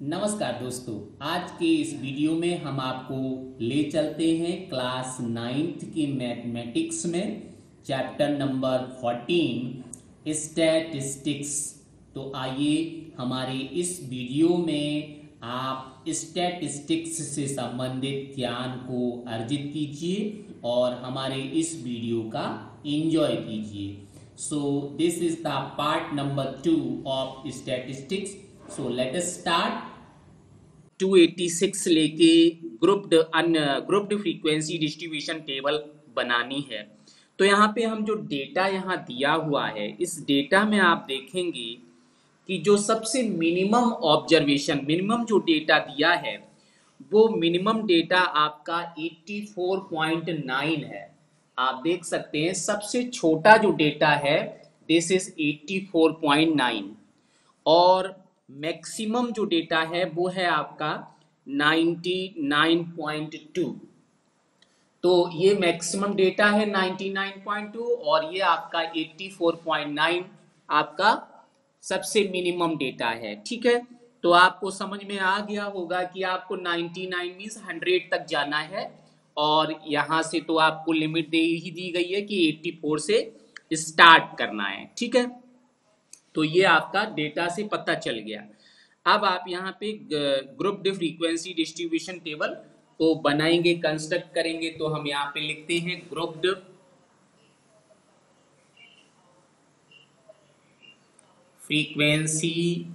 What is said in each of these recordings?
नमस्कार दोस्तों। आज के इस वीडियो में हम आपको ले चलते हैं क्लास 9th की मैथमेटिक्स में चैप्टर नंबर 14 स्टैटिस्टिक्स। तो आइए हमारे इस वीडियो में आप स्टैटिस्टिक्स से संबंधित ज्ञान को अर्जित कीजिए और हमारे इस वीडियो का एंजॉय कीजिए। So this is the part number 2 of statistics. So let us start. 286 लेके ग्रुप्ड फ्रीक्वेंसी डिस्ट्रीब्यूशन टेबल बनानी है। तो यहाँ पे हम जो डेटा यहाँ दिया हुआ है, इस डेटा में आप देखेंगे कि जो सबसे मिनिमम जो डेटा दिया है वो मिनिमम डेटा आपका 84.9 है। आप देख सकते हैं सबसे छोटा जो डेटा है दिस इज 84.9 और मैक्सिमम जो डेटा है वो है आपका 99.2। तो ये मैक्सिमम डेटा है 99.2 और ये आपका 84.9 आपका सबसे मिनिमम डेटा है। ठीक है, तो आपको समझ में आ गया होगा कि आपको 99 मीन्स 100 तक जाना है और यहाँ से तो आपको लिमिट दे ही दी गई है कि 84 से स्टार्ट करना है। ठीक है, तो ये आपका डेटा से पता चल गया। अब आप यहाँ पे ग्रुप्ड फ्रीक्वेंसी डिस्ट्रीब्यूशन टेबल को बनाएंगे, कंस्ट्रक्ट करेंगे। तो हम यहाँ पे लिखते हैं ग्रुप्ड फ्रीक्वेंसी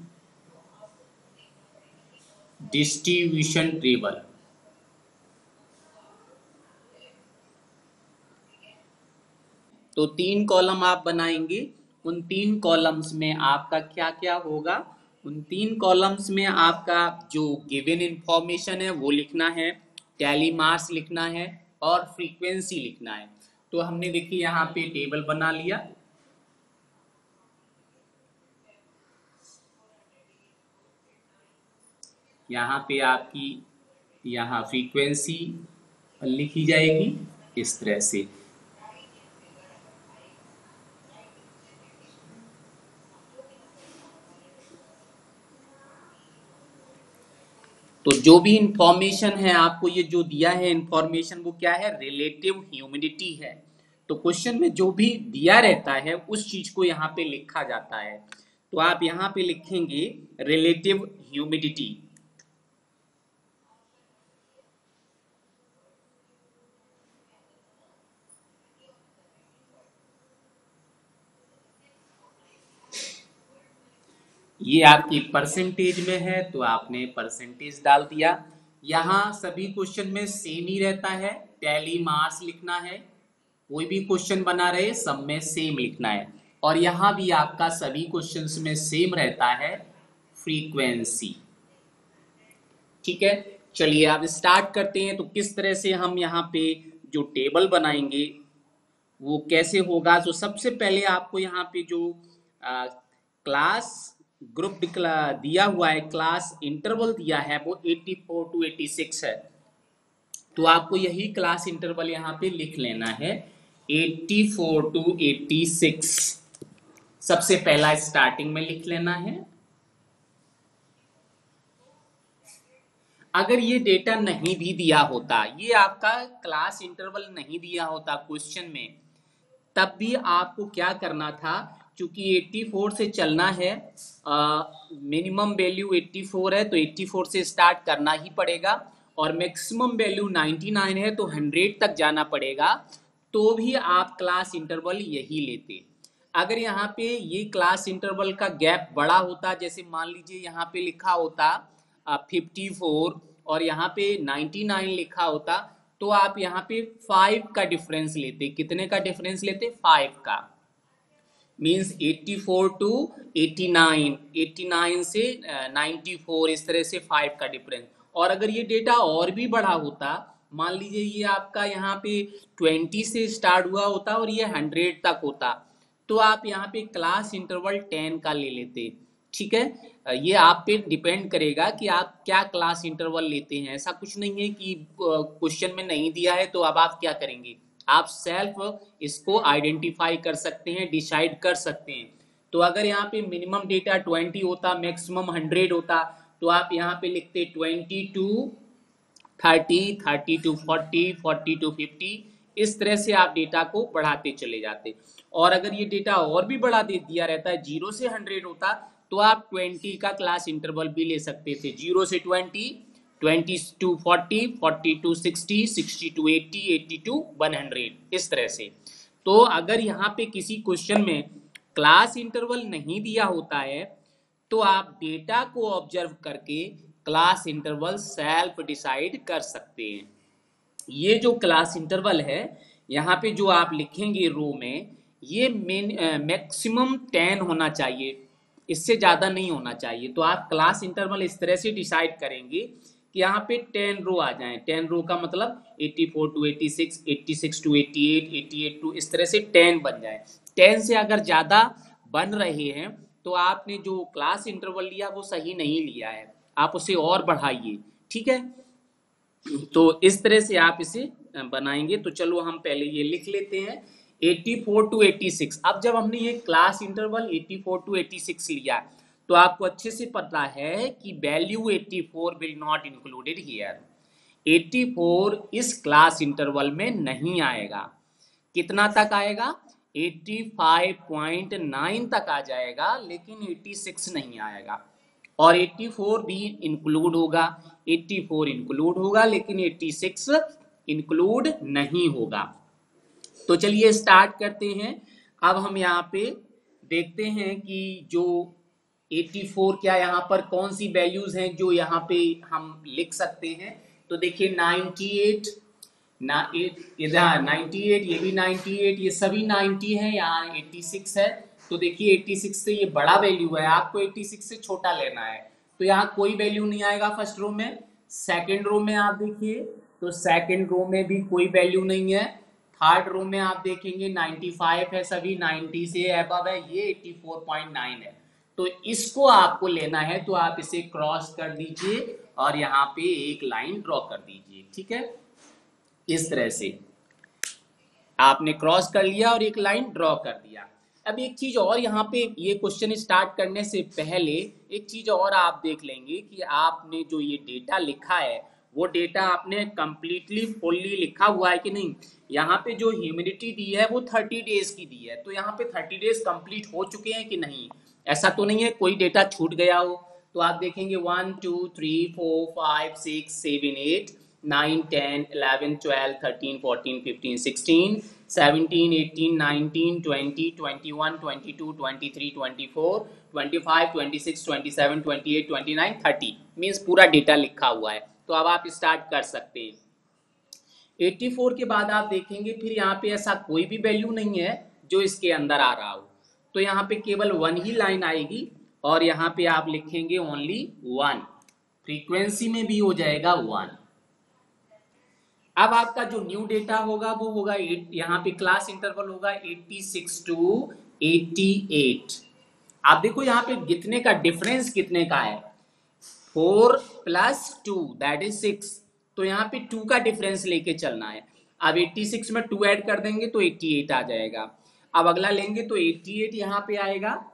डिस्ट्रीब्यूशन टेबल। तो 3 कॉलम आप बनाएंगे। उन 3 कॉलम्स में आपका क्या क्या होगा? उन 3 कॉलम्स में आपका जो गिवन इंफॉर्मेशन है वो लिखना है, टैली मार्क्स लिखना है और फ्रीक्वेंसी लिखना है। तो हमने देखिए यहाँ पे टेबल बना लिया। यहाँ पे आपकी यहाँ फ्रीक्वेंसी लिखी जाएगी इस तरह से। तो जो भी इंफॉर्मेशन है आपको ये जो दिया है इंफॉर्मेशन वो क्या है? रिलेटिव ह्यूमिडिटी है। तो क्वेश्चन में जो भी दिया रहता है उस चीज को यहाँ पे लिखा जाता है। तो आप यहाँ पे लिखेंगे रिलेटिव ह्यूमिडिटी। ये आपकी परसेंटेज में है तो आपने परसेंटेज डाल दिया। यहाँ सभी क्वेश्चन में सेम ही रहता है, टैली मार्क्स लिखना है। कोई भी क्वेश्चन बना रहे सब में सेम लिखना है। और यहाँ भी आपका सभी क्वेश्चंस में सेम रहता है, फ्रीक्वेंसी। ठीक है, चलिए आप स्टार्ट करते हैं। तो किस तरह से हम यहाँ पे जो टेबल बनाएंगे वो कैसे होगा? तो सबसे पहले आपको यहाँ पे जो क्लास ग्रुप दिया हुआ है, क्लास इंटरवल दिया है वो 84 to 86 है। तो आपको यही क्लास इंटरवल यहाँ पे लिख लेना है, 84 to 86 सबसे पहला स्टार्टिंग में लिख लेना है। अगर ये डेटा नहीं भी दिया होता, ये आपका क्लास इंटरवल नहीं दिया होता क्वेश्चन में, तब भी आपको क्या करना था? क्योंकि 84 से चलना है, मिनिमम वैल्यू 84 है तो 84 से स्टार्ट करना ही पड़ेगा और मैक्सिमम वैल्यू 99 है तो 100 तक जाना पड़ेगा। तो भी आप क्लास इंटरवल यही लेते। अगर यहाँ पे ये क्लास इंटरवल का गैप बड़ा होता, जैसे मान लीजिए यहाँ पे लिखा होता 54 और यहाँ पे 99 लिखा होता, तो आप यहाँ पे 5 का डिफरेंस लेते। कितने का डिफरेंस लेते? 5 का। मीन्स 84 टू 89, 89 से 94, इस तरह से 5 का डिफरेंस। और अगर ये डेटा और भी बड़ा होता, मान लीजिए ये आपका यहाँ पे 20 से स्टार्ट हुआ होता और ये 100 तक होता, तो आप यहाँ पे क्लास इंटरवल 10 का ले लेते। ठीक है, ये आप पे डिपेंड करेगा कि आप क्या क्लास इंटरवल लेते हैं। ऐसा कुछ नहीं है कि क्वेश्चन में नहीं दिया है तो अब आप क्या करेंगे, आप सेल्फ इसको आइडेंटिफाई कर सकते हैं, डिसाइड कर सकते हैं। तो अगर यहाँ पे मिनिमम डेटा 20 होता, मैक्सिमम 100 होता, तो आप यहाँ पे लिखते 20 to 30, 30 to 40, 40 to 50। इस तरह से आप डेटा को बढ़ाते चले जाते। और अगर ये डेटा और भी बढ़ा दे दिया रहता है, 0 से 100 होता, तो आप 20 का क्लास इंटरवल भी ले सकते थे। 0 से 20, 20 to 40, 40 to 60, 60 to 80, 80 to 100, इस तरह से। तो अगर यहाँ पे किसी क्वेश्चन में क्लास इंटरवल नहीं दिया होता है, तो आप डेटा को ऑब्जर्व करके क्लास इंटरवल सेल्फ डिसाइड कर सकते हैं। ये जो क्लास इंटरवल है, यहाँ पे जो आप लिखेंगे रो में, ये मैक्सिमम 10 होना चाहिए, इससे ज़्यादा नहीं होना चाहिए। तो आप क्लास इंटरवल इस तरह से डिसाइड करेंगे कि यहाँ पे 10 रो आ जाएं। 10 रो का मतलब 84 to 86, 86 to 88, 88 to इस तरह से 10 बन जाए। 10 से अगर ज़्यादा बन रहे हैं तो आपने जो क्लास इंटरवल लिया वो सही नहीं लिया है, आप उसे और बढ़ाइए, ठीक है। तो इस तरह से आप इसे बनाएंगे। तो चलो हम पहले ये लिख लेते हैं 84 to 86। अब जब हमने ये क्लास इंटरवल 84 to 86 लिया, तो आपको अच्छे से पता है कि value 84 will not included here. 84 इस क्लास इंटरवल में नहीं आएगा। कितना तक आएगा? 85.9 तक आ जाएगा, लेकिन 86 नहीं आएगा। और 84 भी इंक्लूड होगा, 84 इंक्लूड होगा, लेकिन 86 इंक्लूड नहीं होगा। तो चलिए स्टार्ट करते हैं। अब हम यहाँ पे देखते हैं कि जो 84 क्या यहाँ पर कौन सी वैल्यूज हैं जो यहाँ पे हम लिख सकते हैं। तो देखिए 98, इधर 98, ये भी 98, ये सभी 90 है, यहाँ 86 है। तो देखिए 86 से ये बड़ा वैल्यू है, आपको 86 से छोटा लेना है। तो यहाँ कोई वैल्यू नहीं आएगा फर्स्ट रो में। सेकंड रो में आप देखिए तो सेकंड रो में भी कोई वैल्यू नहीं है। थर्ड रो में आप देखेंगे 95 है, सभी 90 से अबव है, ये 84.9 है। तो इसको आपको लेना है, तो आप इसे क्रॉस कर दीजिए और यहाँ पे एक लाइन ड्रॉ कर दीजिए, ठीक है। इस तरह से आपने क्रॉस कर लिया और एक लाइन ड्रॉ कर दिया। अब एक चीज और यहाँ पे, ये क्वेश्चन स्टार्ट करने से पहले एक चीज और आप देख लेंगे कि आपने जो ये डेटा लिखा है वो डेटा आपने कंप्लीटली फुल्ली लिखा हुआ है कि नहीं। यहाँ पे जो ह्यूमिडिटी दी है वो 30 डेज की दी है, तो यहाँ पे 30 डेज कंप्लीट हो चुके हैं कि नहीं, ऐसा तो नहीं है कोई डेटा छूट गया हो। तो आप देखेंगे 1 2 3 4 5 6 7 8 9 10 11 12 13 14 15 16 17 18 19 20 21 22 23 24 25 26 27 28 29 30 मीन्स पूरा डेटा लिखा हुआ है। तो अब आप स्टार्ट कर सकते हैं। 84 के बाद आप देखेंगे फिर यहाँ पे ऐसा कोई भी वैल्यू नहीं है जो इसके अंदर आ रहा हो, तो यहाँ पे केवल 1 ही लाइन आएगी और यहाँ पे आप लिखेंगे ओनली 1, फ्रीक्वेंसी में भी हो जाएगा 1। अब आपका जो न्यू डेटा होगा वो होगा यहाँ पे क्लास इंटरवल होगा 86 to 88। आप देखो यहाँ पे कितने का डिफरेंस कितने का है, 4 + 2 दैट इज 6। तो यहाँ पे 2 का डिफरेंस लेके चलना है। अब 86 में 2 ऐड कर देंगे तो 88 आ जाएगा। अब अगला लेंगे तो 88 यहाँ पे आएगा,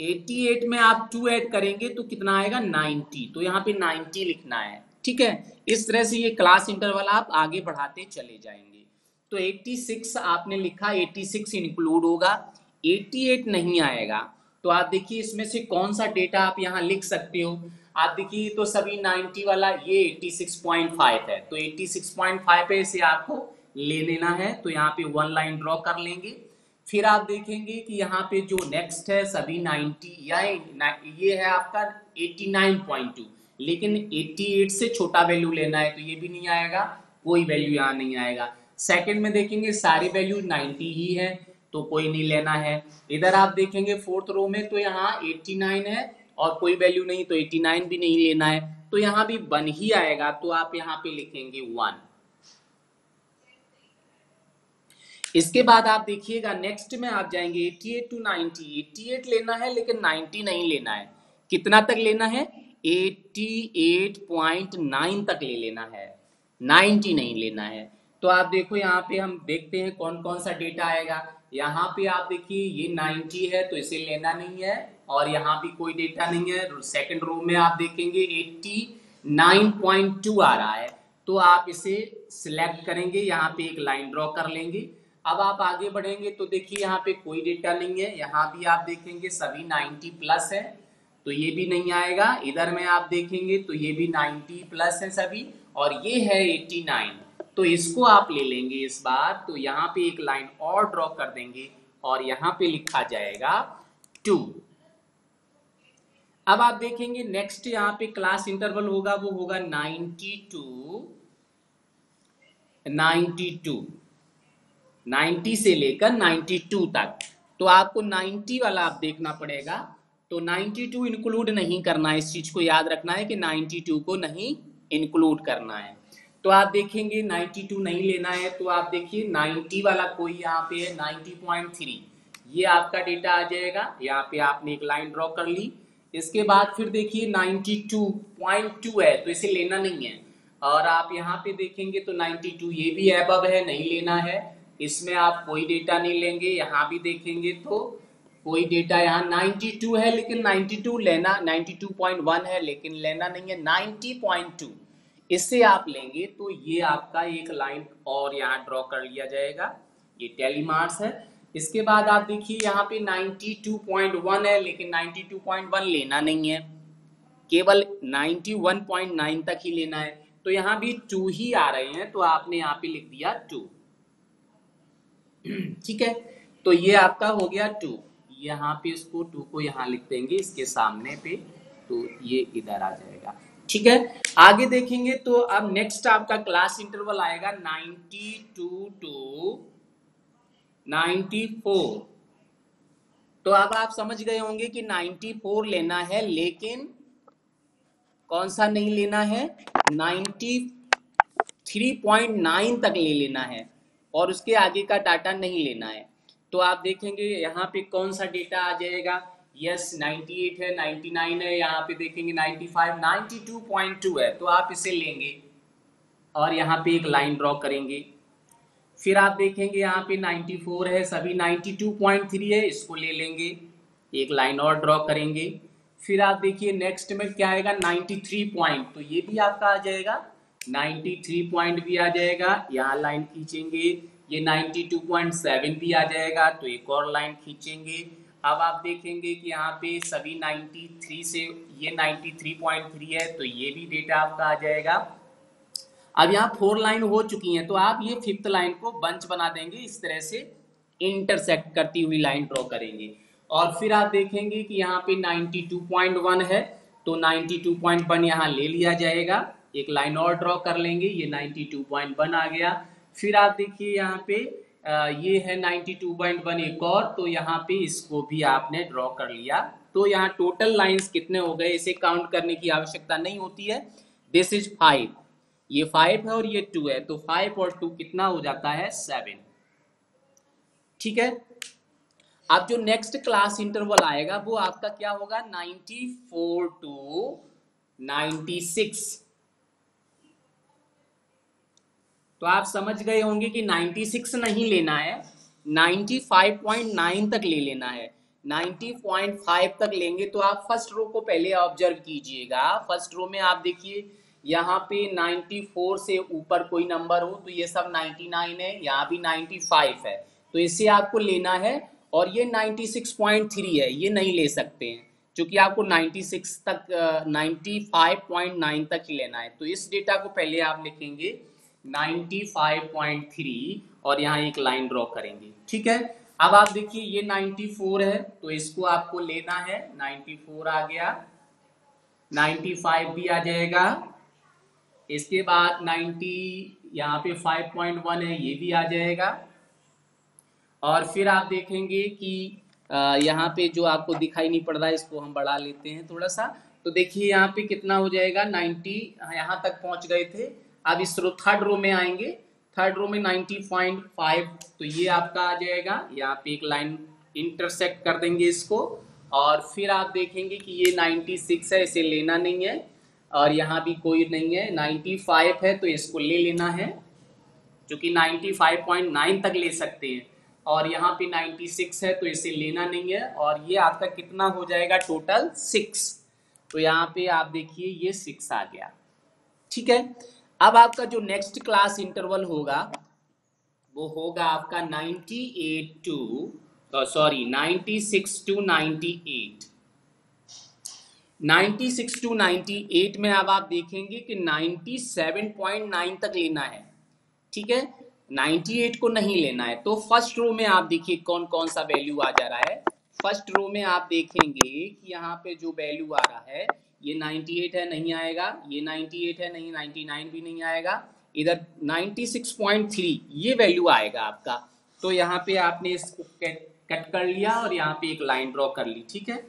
88 में आप 2 ऐड करेंगे तो कितना आएगा 90, तो यहाँ पे 90 लिखना है, ठीक है। इस तरह से ये क्लास इंटरवल आप आगे बढ़ाते चले जाएंगे। तो 86 आपने लिखा, 86 इंक्लूड होगा, 88 नहीं आएगा। तो आप देखिए इसमें से कौन सा डेटा आप यहाँ लिख सकते हो। आप देखिए तो सभी 90 वाला ये 86.5 है, तो 86.5 पे इसे आपको ले लेना है। तो यहाँ पे 1 लाइन ड्रॉ कर लेंगे। फिर आप देखेंगे कि यहाँ पे जो नेक्स्ट है सभी 90 या ये है आपका 89.2, लेकिन 88 से छोटा वैल्यू लेना है, तो ये भी नहीं आएगा, कोई वैल्यू यहाँ नहीं आएगा। सेकंड में देखेंगे सारी वैल्यू 90 ही है, तो कोई नहीं लेना है। इधर आप देखेंगे फोर्थ रो में तो यहाँ 89 है और कोई वैल्यू नहीं, तो 89 भी नहीं लेना है, तो यहाँ भी 1 ही आएगा। तो आप यहाँ पे लिखेंगे 1। इसके बाद आप देखिएगा नेक्स्ट में आप जाएंगे 88 to 90। 88 लेना है लेकिन 90 नहीं लेना है। कितना तक लेना है? 88.9 तक ले लेना है, 90 नहीं लेना है। तो आप देखो यहाँ पे हम देखते हैं कौन कौन सा डेटा आएगा। यहाँ पे आप देखिए ये 90 है तो इसे लेना नहीं है, और यहाँ भी कोई डेटा नहीं है। सेकंड रो में आप देखेंगे 89.2 आ रहा है, तो आप इसे सिलेक्ट करेंगे, यहाँ पे एक लाइन ड्रॉ कर लेंगे। अब आप आगे बढ़ेंगे तो देखिए यहाँ पे कोई डेटा नहीं है, यहाँ भी आप देखेंगे सभी 90 प्लस है, तो ये भी नहीं आएगा। इधर में आप देखेंगे तो ये भी 90 प्लस है सभी, और ये है 89, तो इसको आप ले लेंगे इस बार। तो यहाँ पे एक लाइन और ड्रॉ कर देंगे और यहाँ पे लिखा जाएगा 2। अब आप देखेंगे नेक्स्ट यहाँ पे क्लास इंटरवल होगा, वो होगा 90 से लेकर 92 तक। तो आपको 90 वाला आप देखना पड़ेगा, तो 92 इंक्लूड नहीं करना है, इस चीज को याद रखना है कि 92 को नहीं इंक्लूड करना है। तो आप देखेंगे 92 नहीं लेना है, तो आप देखिए 90 वाला कोई यहाँ पे है 90.3, ये आपका डेटा आ जाएगा। यहाँ पे आपने एक लाइन ड्रॉ कर ली। इसके बाद फिर देखिए 92.2 है, तो इसे लेना नहीं है। और आप यहाँ पे देखेंगे तो 92 ये भी एबव है, नहीं लेना है, इसमें आप कोई डेटा नहीं लेंगे। यहाँ भी देखेंगे तो कोई डेटा यहाँ 92 है, लेकिन 92 लेना, 92.1 है लेकिन लेना नहीं है। 90.2 इससे आप लेंगे तो ये आपका एक लाइन और यहाँ ड्रॉ कर लिया जाएगा, ये टैली मार्क्स है। इसके बाद आप देखिए यहाँ पे 92.1 है, लेकिन 92.1 लेना नहीं है, केवल 91.9 तक ही लेना है। तो यहाँ भी 2 ही आ रहे हैं, तो आपने यहाँ पे लिख दिया 2। ठीक है, तो ये आपका हो गया 2। यहाँ पे इसको 2 को यहाँ लिख देंगे इसके सामने पे, तो ये इधर आ जाएगा। ठीक है, आगे देखेंगे तो अब नेक्स्ट आपका क्लास इंटरवल आएगा 92 टू 94। तो अब आप समझ गए होंगे कि 94 लेना है, लेकिन कौन सा नहीं लेना है, 93.9 तक ले लेना है, और उसके आगे का डाटा नहीं लेना है। तो आप देखेंगे यहाँ पे कौन सा डेटा आ जाएगा, यस 98 है, 99 है, यहाँ पे देखेंगे 95, 92.2 है, तो आप इसे लेंगे और यहाँ पे एक लाइन ड्रॉ करेंगे। फिर आप देखेंगे यहाँ पे 94 है, सभी 92.3 है, इसको ले लेंगे, एक लाइन और ड्रॉ करेंगे। फिर आप देखिए नेक्स्ट में क्या आएगा 93 पॉइंट, तो ये भी आपका आ जाएगा, 93 पॉइंट भी आ जाएगा, यहाँ लाइन खींचेंगे। ये 92.7 भी आ जाएगा, तो एक और लाइन खींचेंगे। अब आप देखेंगे कि यहाँ पे सभी 93 से ये 93.3 है, तो ये भी डेटा आपका आ जाएगा। अब यहाँ 4 लाइन हो चुकी हैं, तो आप ये 5th लाइन को बंच बना देंगे, इस तरह से इंटरसेक्ट करती हुई लाइन ड्रॉ करेंगे। और फिर आप देखेंगे कि यहाँ पे 92.1 है, तो 92.1 यहाँ ले लिया जाएगा, एक लाइन और ड्रॉ कर लेंगे, ये 92.1 आ गया। फिर आप देखिए यहाँ पे ये है 92.1 एक और, तो यहाँ पे इसको भी आपने ड्रॉ कर लिया। तो यहाँ टोटल लाइंस कितने हो गए, इसे काउंट करने की आवश्यकता नहीं होती है। दिस इज 5, ये 5 है और ये 2 है, तो 5 और 2 कितना हो जाता है 7। ठीक है, अब जो नेक्स्ट क्लास इंटरवल आएगा वो आपका क्या होगा 94 टू 96। तो आप समझ गए होंगे कि 96 नहीं लेना है, 95.9 तक ले लेना है। 90.5 तक लेंगे तो आप फर्स्ट रो को पहले ऑब्जर्व कीजिएगा। फर्स्ट रो में आप देखिए यहाँ पे 94 से ऊपर कोई नंबर हो तो ये सब 99 है, यहाँ भी 95 है, तो इसे आपको लेना है। और ये 96.3 है, ये नहीं ले सकते हैं क्योंकि आपको 96 तक 95.9 तक ही लेना है। तो इस डेटा को पहले आप लिखेंगे 95.3 और यहाँ एक लाइन ड्रॉ करेंगे। ठीक है, अब आप देखिए ये 94 है, तो इसको आपको लेना है, 94 आ गया, 95 भी आ जाएगा, इसके बाद 90 यहाँ पे 5.1 है, ये भी आ जाएगा। और फिर आप देखेंगे कि यहाँ पे जो आपको दिखाई नहीं पड़ रहा है इसको हम बढ़ा लेते हैं थोड़ा सा। तो देखिए यहाँ पे कितना हो जाएगा 90, यहाँ तक पहुँच गए थे। अब इस थर्ड रो में आएंगे, थर्ड रो में 90.5, तो ये आपका आ जाएगा, यहाँ पे एक लाइन इंटरसेक्ट कर देंगे इसको। और फिर आप देखेंगे कि ये 96 है, इसे लेना नहीं है, और यहाँ भी कोई नहीं है, 95 है तो इसको ले लेना है, क्योंकि 95.9 तक ले सकते हैं। और यहाँ पे 96 है तो इसे लेना नहीं है, और ये आपका कितना हो जाएगा टोटल 6। तो यहाँ पे आप देखिए ये 6 आ गया। ठीक है, अब आपका जो नेक्स्ट क्लास इंटरवल होगा वो होगा आपका 96 टू 98। 96 टू 98 में अब आप देखेंगे कि 97.9 तक लेना है। ठीक है, 98 को नहीं लेना है। तो फर्स्ट रो में आप देखिए कौन कौन सा वैल्यू आ जा रहा है। फर्स्ट रो में आप देखेंगे कि यहाँ पे जो वैल्यू आ रहा है ये 98 है, नहीं आएगा। ये 98 है, नहीं। 99 भी नहीं आएगा। इधर 96.3 ये वैल्यू आएगा आपका। तो यहाँ पे आपने इसको कट कर लिया और यहाँ पे एक लाइन ड्रॉ कर ली। ठीक है,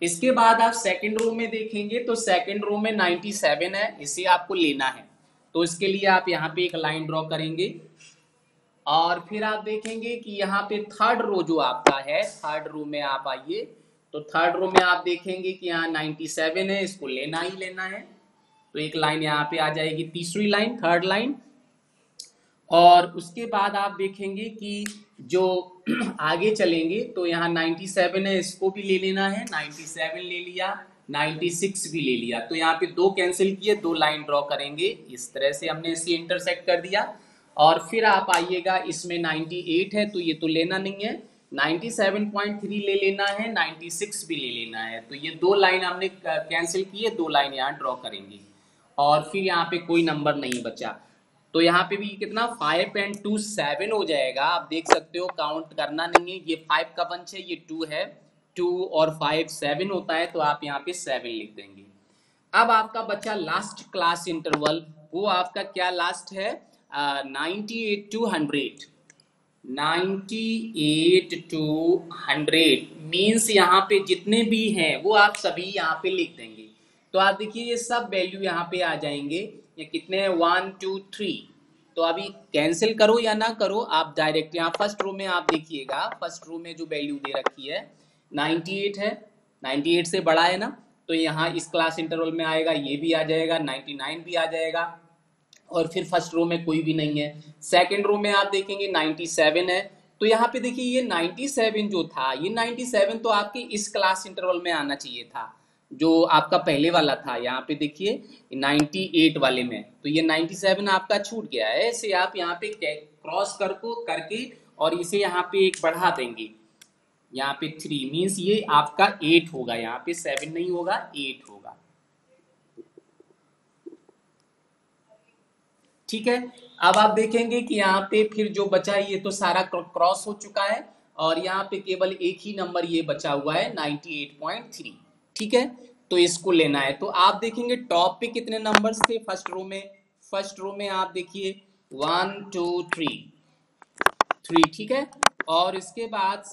इसके बाद आप सेकंड रो में देखेंगे तो सेकंड रो में 97 है, इसे आपको लेना है। तो इसके लिए आप यहाँ पे एक लाइन ड्रॉ करेंगे और फिर आप देखेंगे कि यहाँ पे थर्ड रो जो आपका है, थर्ड रो में आप आइए। तो थर्ड रो में आप देखेंगे कि यहाँ 97 है, इसको लेना ही लेना है। तो एक लाइन यहाँ पे आ जाएगी, तीसरी लाइन, थर्ड लाइन। और उसके बाद आप देखेंगे कि जो आगे चलेंगे तो यहाँ 97 है, इसको भी ले लेना है। 97 ले लिया, 96 भी ले लिया। तो यहाँ पे दो कैंसिल किए, दो लाइन ड्रॉ करेंगे। इस तरह से हमने इसे इंटरसेक्ट कर दिया। और फिर आप आइएगा, इसमें 98 है तो ये तो लेना नहीं है। 97.3 ले लेना है, 96 भी ले लेना है। तो ये दो लाइन हमने कैंसिल किए, दो लाइन यहाँ ड्रॉ करेंगे। और फिर यहाँ पे कोई नंबर नहीं बचा। तो यहाँ पे भी कितना 5 and 2 7 हो जाएगा। आप देख सकते हो, काउंट करना नहीं है। ये 5 का बंच है, ये 2 है। 2 और 5 7 होता है, तो आप यहाँ पे 7 लिख देंगे। अब आपका बचा लास्ट क्लास इंटरवल। वो आपका क्या लास्ट है? 98 to 100। 98 to 100 मीन्स यहाँ पे जितने भी हैं वो आप सभी यहाँ पे लिख देंगे। तो आप देखिए ये सब वैल्यू यहाँ पे आ जाएंगे। ये कितने हैं? 1 2 3। तो अभी कैंसिल करो या ना करो, आप डायरेक्ट यहाँ फर्स्ट रो में आप देखिएगा। फर्स्ट रो में जो वैल्यू दे रखी है 98 है, 98 से बड़ा है ना, तो यहाँ इस क्लास इंटरवल में आएगा, ये भी आ जाएगा, 99 भी आ जाएगा। और फिर फर्स्ट रो में कोई भी नहीं है। सेकंड रो में आप देखेंगे 97 है। तो यहाँ पे देखिए ये 97 जो था, ये 97 तो आपके इस क्लास इंटरवल में आना चाहिए था, जो आपका पहले वाला था। यहाँ पे देखिए 98 वाले में, तो ये 97 आपका छूट गया है। इसे आप यहाँ पे क्रॉस करके और इसे यहाँ पे एक बढ़ा देंगे। यहाँ पे 3 मीन्स ये आपका 8 होगा। यहाँ पे 7 नहीं होगा, 8 होगा। ठीक है, अब आप देखेंगे कि यहाँ पे फिर जो बचा ये तो सारा क्रॉस हो चुका है, और यहाँ पे केवल एक ही नंबर ये बचा हुआ है 98.3। ठीक है, तो इसको लेना है। तो आप देखेंगे टॉप पे कितने नंबर्स थे फर्स्ट रो में। फर्स्ट रो में आप देखिए 1 2 3। ठीक है, और इसके बाद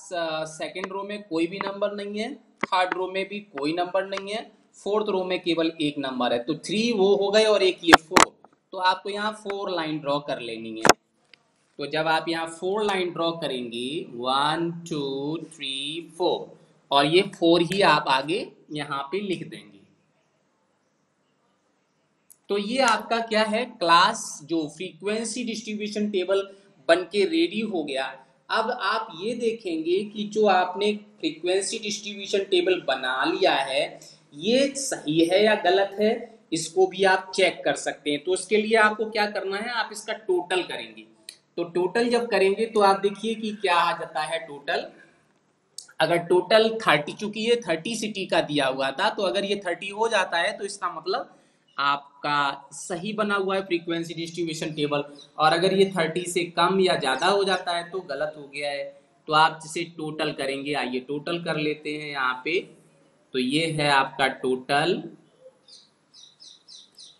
सेकंड रो में कोई भी नंबर नहीं है, थर्ड रो में भी कोई नंबर नहीं है, फोर्थ रो में केवल एक नंबर है। तो 3 वो हो गए और एक ये 4। तो आपको यहाँ 4 लाइन ड्रॉ कर लेनी है। तो जब आप यहाँ 4 लाइन ड्रॉ करेंगे 1 2 3 4, और ये 4 ही आप आगे यहाँ पे लिख देंगे। तो ये आपका क्या है, क्लास जो फ्रीक्वेंसी डिस्ट्रीब्यूशन टेबल बन के रेडी हो गया। अब आप ये देखेंगे कि जो आपने फ्रीक्वेंसी डिस्ट्रीब्यूशन टेबल बना लिया है ये सही है या गलत है, इसको भी आप चेक कर सकते हैं। तो उसके लिए आपको क्या करना है, आप इसका टोटल करेंगे। तो टोटल जब करेंगे तो आप देखिए कि क्या आ जाता है टोटल। अगर टोटल 30, चूंकि ये 30 सिटी का दिया हुआ था, तो अगर ये 30 हो जाता है तो इसका मतलब आपका सही बना हुआ है फ्रीक्वेंसी डिस्ट्रीब्यूशन टेबल। और अगर ये 30 से कम या ज्यादा हो जाता है तो गलत हो गया है। तो आप जिसे टोटल करेंगे, आइए टोटल कर लेते हैं यहाँ पे। तो ये है आपका टोटल,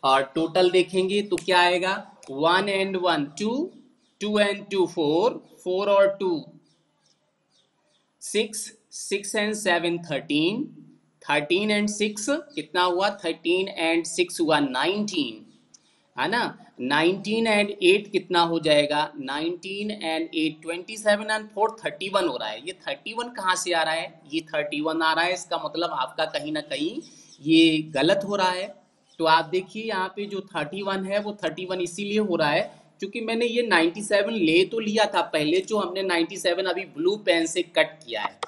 और टोटल देखेंगे तो क्या आएगा, 1 and 1 2, 2 and 2 4, 4 और 2 6, 6 and 7 13, 13 and 6 कितना हुआ, 13 and 6 हुआ 19, है ना। 19 and 8 कितना हो जाएगा, 19 and 8 27 and 4 31 हो रहा है। ये 31 कहाँ से आ रहा है, ये 31 आ रहा है। इसका मतलब आपका कहीं ना कहीं ये गलत हो रहा है। तो आप देखिए यहाँ पे जो 31 है वो 31 इसीलिए हो रहा है क्योंकि मैंने ये 97 ले तो लिया था पहले, जो हमने 97 अभी ब्लू पेन से कट किया है।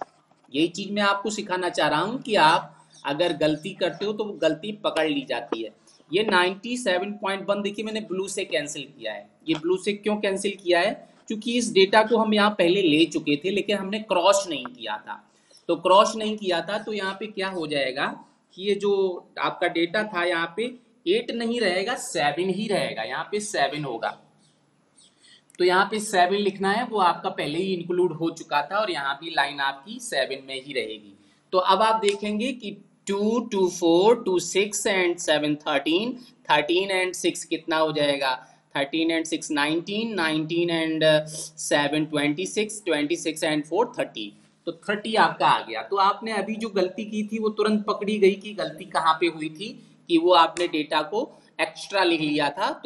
यही चीज मैं आपको सिखाना चाह रहा हूं कि आप अगर गलती करते हो तो वो गलती पकड़ ली जाती है। ये 97.1 देखिए मैंने ब्लू से कैंसिल किया है। ये ब्लू से क्यों कैंसिल किया है? क्योंकि इस डेटा को हम यहाँ पहले ले चुके थे लेकिन हमने क्रॉस नहीं किया था। तो क्रॉस नहीं किया था तो यहाँ पे क्या हो जाएगा कि ये जो आपका डेटा था यहाँ पे 8 नहीं रहेगा, 7 ही रहेगा। यहाँ पे 7 होगा, तो यहाँ पे 7 लिखना है, वो आपका पहले ही इंक्लूड हो चुका था और यहाँ भी लाइन आपकी 7 में ही रहेगी। तो अब आप देखेंगे कि 2 2 4 2 6 एंड 7 13, 13 एंड 6 कितना हो जाएगा? 13 एंड 6 19, 19 एंड 7 26, 26 एंड 4 30। तो 30 आपका आ गया। तो आपने अभी जो गलती की थी वो तुरंत पकड़ी गई कि गलती कहाँ पे हुई थी, कि वो आपने डेटा को एक्स्ट्रा लिख लिया था।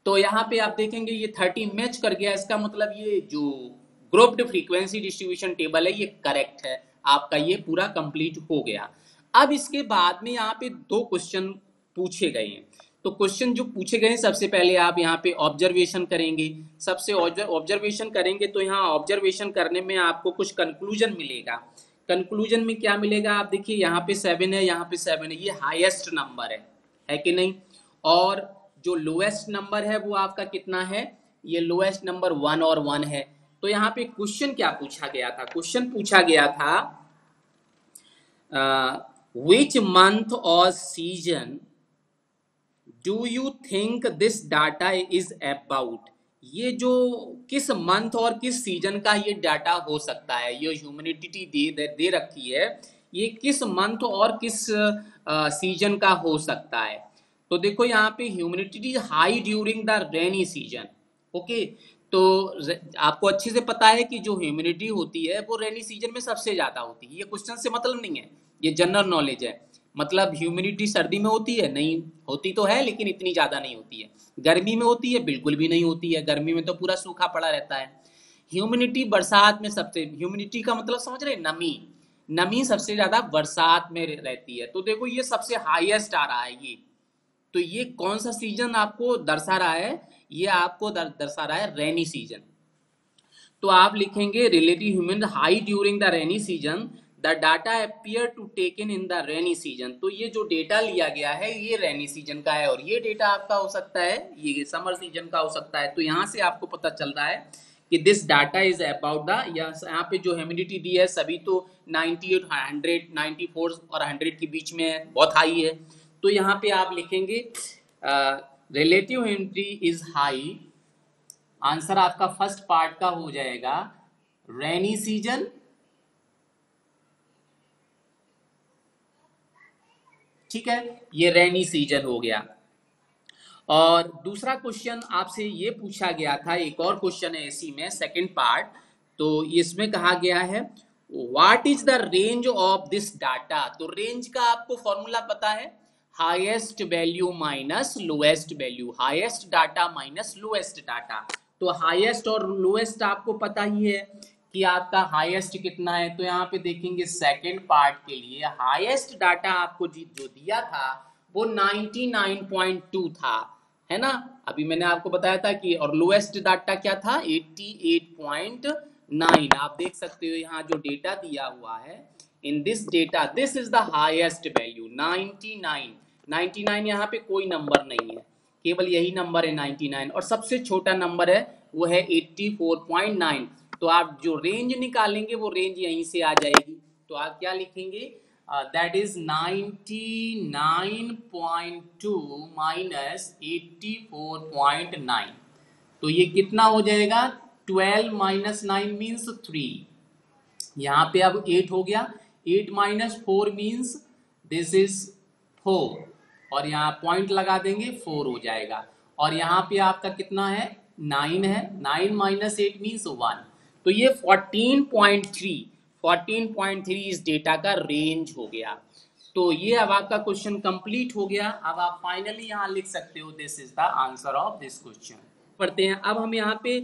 तो यहाँ पे आप देखेंगे ये 30 मैच कर गया। इसका मतलब ये जो ग्रुप्ड फ्रीक्वेंसी डिस्ट्रीब्यूशन टेबल है ये करेक्ट है, आपका ये पूरा कंप्लीट हो गया। अब इसके बाद में यहाँ पे 2 क्वेश्चन पूछे गए हैं। तो क्वेश्चन जो पूछे गए हैं, सबसे पहले आप यहाँ पे ऑब्जर्वेशन करेंगे। सबसे ऑब्जर्वेशन करेंगे तो यहाँ ऑब्जर्वेशन करने में आपको कुछ कंक्लूजन मिलेगा। कंक्लूजन में क्या मिलेगा? आप देखिए यहाँ पे 7 है, यहाँ पे 7 है, ये हाईएस्ट नंबर है कि नहीं? और जो लोएस्ट नंबर है वो आपका कितना है? ये लोएस्ट नंबर 1 और 1 है। तो यहाँ पे क्वेश्चन क्या पूछा गया था? क्वेश्चन पूछा गया था विच मंथ और season do you think this data is about? ये जो किस मंथ और किस सीजन का ये डाटा हो सकता है? ये ह्यूमिडिटी दे रखी है, ये किस मंथ और किस सीजन का हो सकता है? तो देखो यहाँ पे humidity high during the rainy season. Okay, तो आपको अच्छे से पता है कि जो ह्यूमिडिटी होती है वो रेनी सीजन में सबसे ज्यादा होती है। ये क्वेश्चन से मतलब नहीं है, ये जनरल नॉलेज है। मतलब ह्यूमिडिटी सर्दी में होती है? नहीं होती, तो है लेकिन इतनी ज्यादा नहीं होती है। गर्मी में होती है? बिल्कुल भी नहीं होती है, गर्मी में तो पूरा सूखा पड़ा रहता है। ह्यूमिडिटी बरसात में सबसे, ह्यूमिडिटी का मतलब समझ रहे? नमी, नमी सबसे ज्यादा बरसात में रहती है। तो देखो ये सबसे हाईएस्ट आ रहा है ये। तो ये कौन सा सीजन आपको दर्शा रहा है? ये आपको दर्शा रहा है रेनी सीजन। तो आप लिखेंगे relative human high during the rainy season, the data appear to taken in the rainy season. तो ये जो डेटा लिया गया है ये रेनी सीजन का है, और ये डेटा आपका हो सकता है ये समर सीजन का हो सकता है। तो यहाँ से आपको पता चल रहा है कि this data is about the, यहाँ पे जो ह्यूमिडिटी दी है सभी तो 98, 100, 94 और 100 के बीच में है, बहुत हाई है। तो यहाँ पे आप लिखेंगे relative humidity is high. Answer आपका फर्स्ट पार्ट का हो जाएगा रेनी सीजन, ठीक है, ये रेनी सीजन हो गया। और दूसरा क्वेश्चन आपसे ये पूछा गया था, एक और क्वेश्चन है इसी में सेकंड पार्ट। तो इसमें कहा गया है what is the range of this data? तो रेंज का आपको फॉर्मूला पता है, highest value minus lowest value, highest data minus lowest data. तो हाईएस्ट और लोएस्ट आपको पता ही है कि आपका हाईएस्ट कितना है। तो यहाँ पे देखेंगे सेकंड पार्ट के लिए हाईएस्ट डाटा आपको जो दिया था वो 99.2 था, है ना? अभी मैंने आपको बताया था कि, और लोएस्ट डाटा क्या था? 88.9। आप देख सकते हो यहाँ जो डेटा दिया हुआ है, in this data this is the highest value 99। 99 यहाँ पे कोई नंबर नहीं है, केवल यही नंबर है 99, और सबसे छोटा नंबर है वो है 84.9। तो आप जो रेंज निकालेंगे वो रेंज यहीं से आ जाएगी। तो आप क्या लिखेंगे? That is 99.2 minus 84.9। तो ये कितना हो जाएगा? 12 माइनस 9 मीन्स 3। यहाँ पे अब 8 हो गया, 8 माइनस 4 मीन्स दिस इज 4, और यहाँ पॉइंट लगा देंगे 4 हो जाएगा। और यहाँ पे आपका कितना है? 9 है, 9 माइनस 8 मीन्स 1। तो ये 14.3 इस डेटा का रेंज हो गया। तो ये अब आपका क्वेश्चन कंप्लीट हो गया। अब आप फाइनली यहाँ लिख सकते हो this is the answer of this question. पढ़ते हैं अब हम यहाँ पे,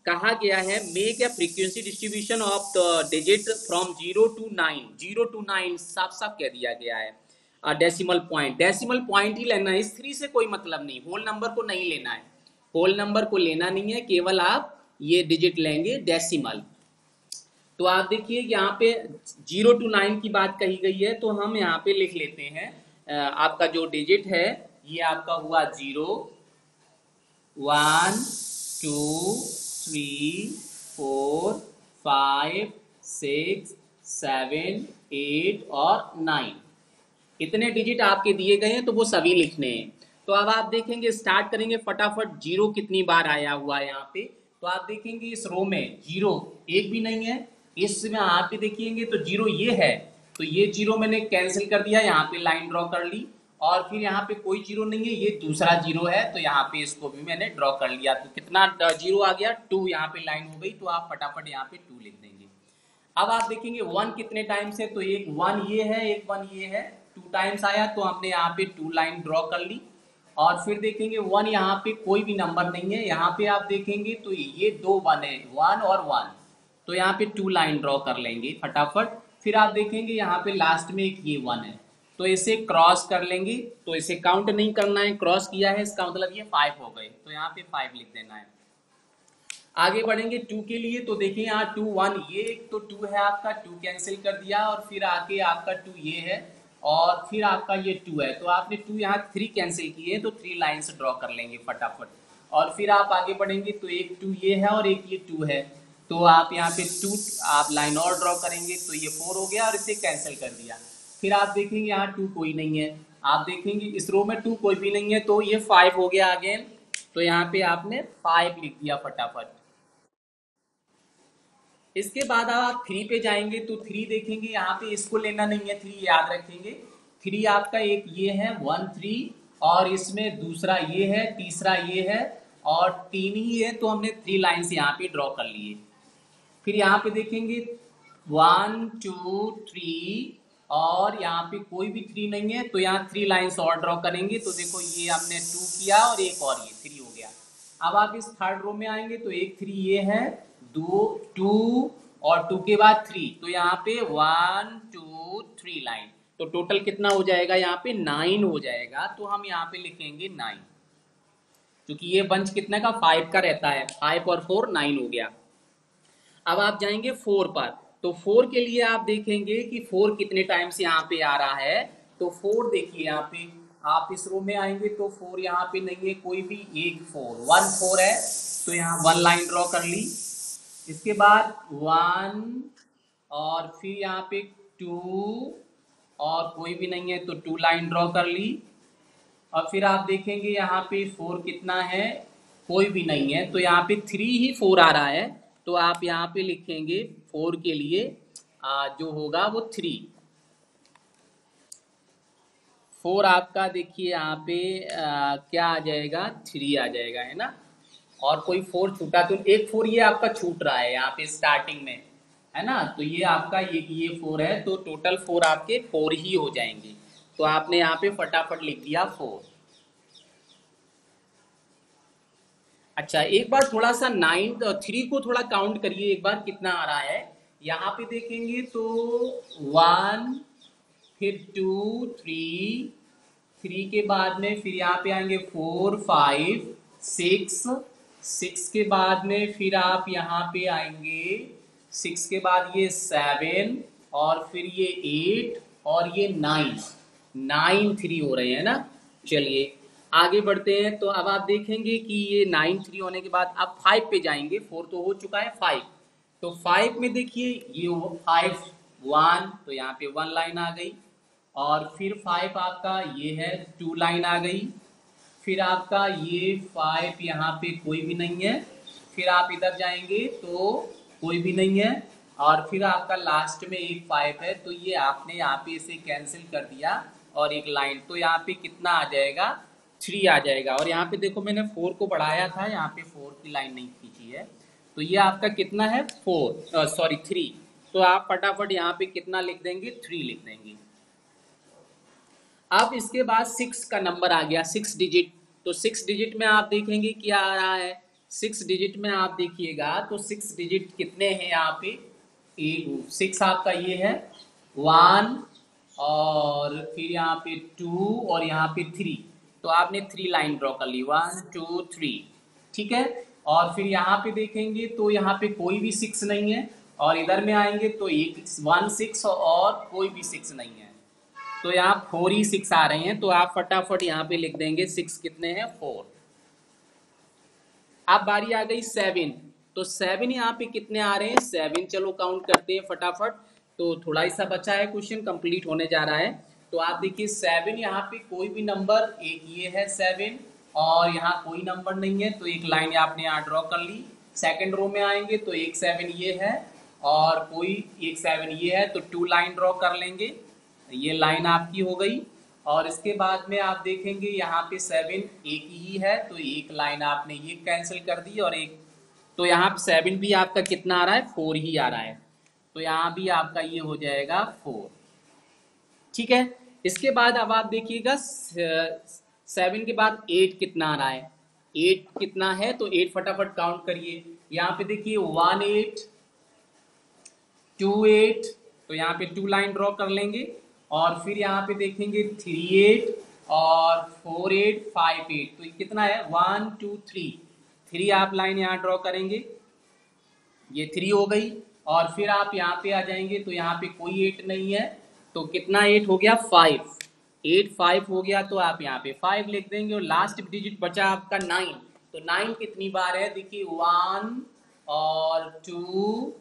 कहा गया है make a frequency distribution of the digit from 0 to 9। 0 to 9 साफ साफ कह दिया गया है। डेसिमल पॉइंट ही लेना है, इस 3 से कोई मतलब नहीं, होल नंबर को नहीं लेना है। होल नंबर को लेना नहीं है, केवल आप ये डिजिट लेंगे डेसिमल। तो आप देखिए यहाँ पे 0 to 9 की बात कही गई है, तो हम यहाँ पे लिख लेते हैं आपका जो डिजिट है ये आपका हुआ 0 1 2 3 4 5 6 7 8 और 9। इतने डिजिट आपके दिए गए हैं तो वो सभी लिखने हैं। तो अब आप देखेंगे, स्टार्ट करेंगे फटाफट। जीरो कितनी बार आया हुआ है यहाँ पे, तो आप देखेंगे इस रो में जीरो एक भी नहीं है। इसमें आप भी देखेंगे तो जीरो ये है, तो ये जीरो मैंने कैंसिल कर दिया, यहाँ पे लाइन ड्रॉ कर ली। और फिर यहाँ पे कोई जीरो नहीं है, ये दूसरा जीरो है, तो यहाँ पे इसको भी मैंने ड्रॉ कर लिया। तो कितना जीरो आ गया, 2। यहाँ पे लाइन हो गई, तो आप फटाफट यहाँ पे 2 लिख देंगे। अब आप देखेंगे 1 कितने टाइम्स है, तो एक 1 ये है, एक 1 ये है, 2 टाइम्स आया, तो हमने यहाँ पे 2 लाइन ड्रॉ कर ली। और फिर देखेंगे 1 यहाँ पे कोई भी नंबर नहीं है, यहाँ पे आप देखेंगे तो ये 2 1 है, 1 और 1, तो यहाँ पे 2 लाइन ड्रॉ कर लेंगे फटाफट। फिर आप देखेंगे यहाँ पे लास्ट में एक ये 1 है, तो इसे क्रॉस कर लेंगे। तो इसे काउंट नहीं करना है, क्रॉस किया है इसका मतलब ये 5 हो गए, तो यहाँ पे 5 लिख देना है। आगे बढ़ेंगे 2 के लिए, तो देखिए यहाँ 2 1 ये एक तो 2 है आपका, 2 कैंसिल कर दिया, और फिर आगे आपका 2 ये है, और फिर आपका ये 2 है, तो आपने 2 यहाँ 3 कैंसिल किए, तो 3 लाइन्स ड्रॉ कर लेंगे फटाफट। और फिर आप आगे बढ़ेंगे तो एक 2 ये है और एक ये 2 है, तो आप यहाँ पे 2 आप लाइन और ड्रॉ करेंगे, तो ये 4 हो गया और इसे कैंसिल कर दिया। फिर आप देखेंगे यहाँ 2 कोई नहीं है, आप देखेंगे इस रो में 2 कोई भी नहीं है, तो ये 5 हो गया अगेन, तो यहाँ पे आपने 5 लिख दिया फटाफट। इसके बाद आप 3 पे जाएंगे, तो 3 देखेंगे यहाँ पे इसको लेना नहीं है, 3 याद रखेंगे। 3 आपका एक ये है 1 3, और इसमें दूसरा ये है, तीसरा ये है, और 3 ही है, तो हमने 3 लाइन्स यहाँ पे ड्रॉ कर लिए। फिर यहाँ पे देखेंगे 1 2 3, और यहाँ पे कोई भी 3 नहीं है, तो यहाँ 3 लाइन्स और ड्रॉ करेंगे, तो देखो ये हमने 2 किया और एक और ये 3 हो गया। अब आप इस थर्ड रो में आएंगे, तो एक 3 ये है, 2 2 और 2 के बाद 3, तो यहाँ पे 1 2 3 लाइन, तो टोटल कितना हो जाएगा, यहाँ पे 9 हो जाएगा। तो हम यहाँ पे लिखेंगे 9, क्योंकि ये बंच कितने का 5 का रहता है, 5 और 4 9 हो गया। अब आप जाएंगे 4 पर, तो 4 के लिए आप देखेंगे कि 4 कितने टाइम्स यहाँ पे आ रहा है, तो 4 देखिए यहाँ पे आप इस रो में आएंगे तो 4 यहाँ पे नहीं है कोई भी, एक 4 1 4 है, तो यहाँ 1 लाइन ड्रॉ कर ली। इसके बाद 1, और फिर यहाँ पे 2, और कोई भी नहीं है तो 2 लाइन ड्रॉ कर ली। और फिर आप देखेंगे यहाँ पे 4 कितना है, कोई भी नहीं है, तो यहाँ पे 3 ही 4 आ रहा है, तो आप यहाँ पे लिखेंगे 4 के लिए जो होगा वो 3। 4 आपका देखिए यहाँ पे क्या आ जाएगा, 3 आ जाएगा, है ना। और कोई 4 छूटा तो एक 4 ये आपका छूट रहा है यहाँ पे स्टार्टिंग में, है ना, तो ये आपका ये 4 है, तो टोटल 4 आपके 4 ही हो जाएंगे। तो आपने यहाँ पे फटाफट लिख दिया 4। अच्छा, एक बार थोड़ा सा 3 को थोड़ा काउंट करिए एक बार, कितना आ रहा है। यहाँ पे देखेंगे तो 1, फिर 2 3, 3 के बाद में फिर यहाँ पे आएंगे 4 5 6, 6 के बाद में फिर आप यहाँ पे आएंगे, 6 के बाद ये 7, और फिर ये 8, और ये 9 9 3 हो रहे हैं ना। चलिए आगे बढ़ते हैं, तो अब आप देखेंगे कि ये 9 3 होने के बाद अब 5 पे जाएंगे, 4 तो हो चुका है, 5, तो 5 में देखिए ये 5 1, तो यहाँ पे 1 लाइन आ गई, और फिर 5 आपका ये है 2 लाइन आ गई, फिर आपका ये 5 यहाँ पे कोई भी नहीं है, फिर आप इधर जाएंगे तो कोई भी नहीं है, और फिर आपका लास्ट में एक 5 है, तो ये आपने यहाँ पे इसे कैंसिल कर दिया, और एक लाइन, तो यहाँ पे कितना आ जाएगा, 3 आ जाएगा। और यहाँ पे देखो मैंने 4 को बढ़ाया था, यहाँ पे 4 की लाइन नहीं खींची है, तो ये आपका कितना है 3, तो आप फटाफट यहाँ पे कितना लिख देंगे, 3 लिख देंगे। अब इसके बाद 6 का नंबर आ गया, 6 डिजिट, तो 6 डिजिट में आप देखेंगे क्या आ रहा है, 6 डिजिट में आप देखिएगा तो 6 डिजिट कितने हैं यहाँ पे, 6 आपका ये है 1, और फिर यहाँ पे 2, और यहाँ पे 3, तो आपने 3 लाइन ड्रॉ कर ली, 1 2 3, ठीक है। और फिर यहाँ पे देखेंगे तो यहाँ पे कोई भी 6 नहीं है, और इधर में आएंगे तो एक 1 6 और कोई भी 6 नहीं है, तो यहाँ 4 ही 6 आ रहे हैं, तो आप फटाफट यहाँ पे लिख देंगे 6 कितने हैं 4। अब बारी आ गई 7, तो 7 यहाँ पे कितने आ रहे हैं 7, चलो काउंट करते हैं फटाफट। तो थोड़ा ही सा बचा है, क्वेश्चन कंप्लीट होने जा रहा है। तो आप देखिए 7 यहाँ पे कोई भी नंबर, एक ये है 7 और यहाँ कोई नंबर नहीं है, तो एक लाइन आपने यहाँ ड्रॉ कर ली। सेकंड रो में आएंगे तो एक 7 ये है और कोई एक 7 ये है, तो 2 लाइन ड्रॉ कर लेंगे, ये लाइन आपकी हो गई। और इसके बाद में आप देखेंगे यहाँ पे 7 एक ही है, तो एक लाइन आपने ये कैंसिल कर दी, और एक, तो यहाँ पे 7 भी आपका कितना आ रहा है 4 ही आ रहा है, तो यहाँ भी आपका ये हो जाएगा 4। ठीक है। इसके बाद अब आप देखिएगा 7 के बाद 8 कितना आ रहा है, 8 कितना है, तो 8 फटाफट काउंट करिए। यहाँ पे देखिए 1 8 2 8, तो यहाँ पे 2 लाइन ड्रॉ कर लेंगे। और फिर यहाँ पे देखेंगे 3 8 और 4 8 5 8, तो ये कितना है 1 2 3, 3 आप लाइन यहाँ ड्रॉ करेंगे, ये 3 हो गई। और फिर आप यहाँ पे आ जाएंगे तो यहाँ पे कोई 8 नहीं है, तो कितना 8 हो गया 5, 8 5 हो गया, तो आप यहाँ पे 5 लिख देंगे। और लास्ट डिजिट बचा आपका 9, तो 9 कितनी बार है, देखिए 1 और 2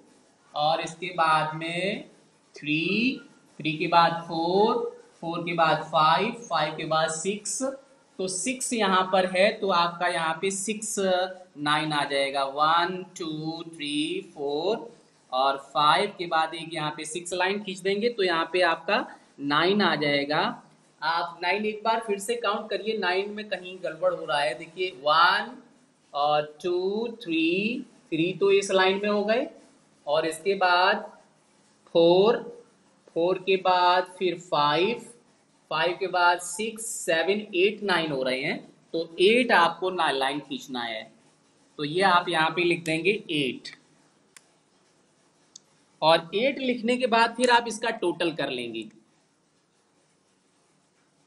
और इसके बाद में 3, 3 के बाद 4, 4 के बाद 5, 5 के बाद 6, तो 6 यहाँ पर है, तो आपका यहाँ पे 6 9 आ जाएगा, 1 2 3 4 और 5 के बाद एक यहाँ पे 6 लाइन खींच देंगे, तो यहाँ पे आपका 9 आ जाएगा। आप 9 एक बार फिर से काउंट करिए, 9 में कहीं गड़बड़ हो रहा है, देखिए 1 और 2 3, 3 तो इस लाइन में हो गए, और इसके बाद 4, 4 के बाद फिर 5, 5 के बाद 6 7 8 9 हो रहे हैं, तो 8 आपको लाइन खींचना है, तो ये आप यहाँ पे लिख देंगे 8। और 8 लिखने के बाद फिर आप इसका टोटल कर लेंगे।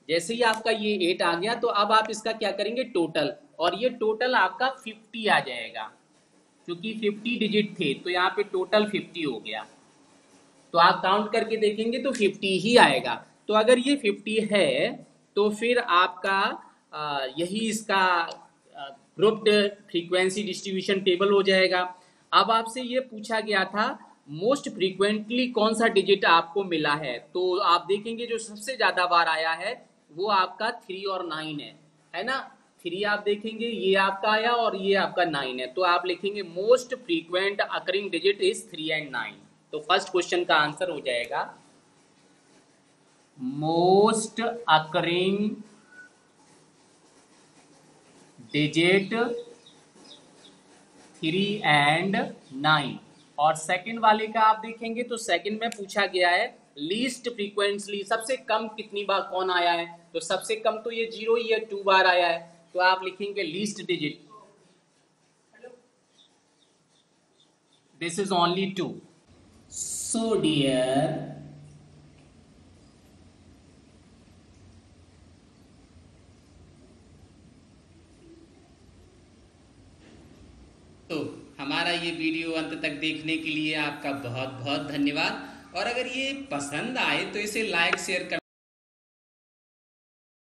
जैसे ही आपका ये 8 आ गया, तो अब आप इसका क्या करेंगे टोटल, और ये टोटल आपका 50 आ जाएगा, क्योंकि 50 डिजिट थे, तो यहाँ पे टोटल 50 हो गया। तो आप काउंट करके देखेंगे तो 50 ही आएगा। तो अगर ये 50 है तो फिर आपका यही इसका ग्रुप्ड फ्रीक्वेंसी डिस्ट्रीब्यूशन टेबल हो जाएगा। अब आपसे ये पूछा गया था मोस्ट फ्रीक्वेंटली कौन सा डिजिट आपको मिला है, तो आप देखेंगे जो सबसे ज्यादा बार आया है वो आपका 3 और 9 है ना। 3 आप देखेंगे ये आपका आया और ये आपका 9 है, तो आप लिखेंगे most frequent occurring digit is 3 and 9। तो फर्स्ट क्वेश्चन का आंसर हो जाएगा मोस्ट अकरिंग डिजिट 3 एंड 9। और सेकंड वाले का आप देखेंगे तो सेकंड में पूछा गया है लीस्ट फ्रीक्वेंटली, सबसे कम कितनी बार कौन आया है, तो सबसे कम तो ये 0 ही है, 2 बार आया है, तो आप लिखेंगे least digit, this is only 2। So dear तो हमारा ये वीडियो अंत तक देखने के लिए आपका बहुत बहुत धन्यवाद। और अगर ये पसंद आए तो इसे लाइक शेयर कर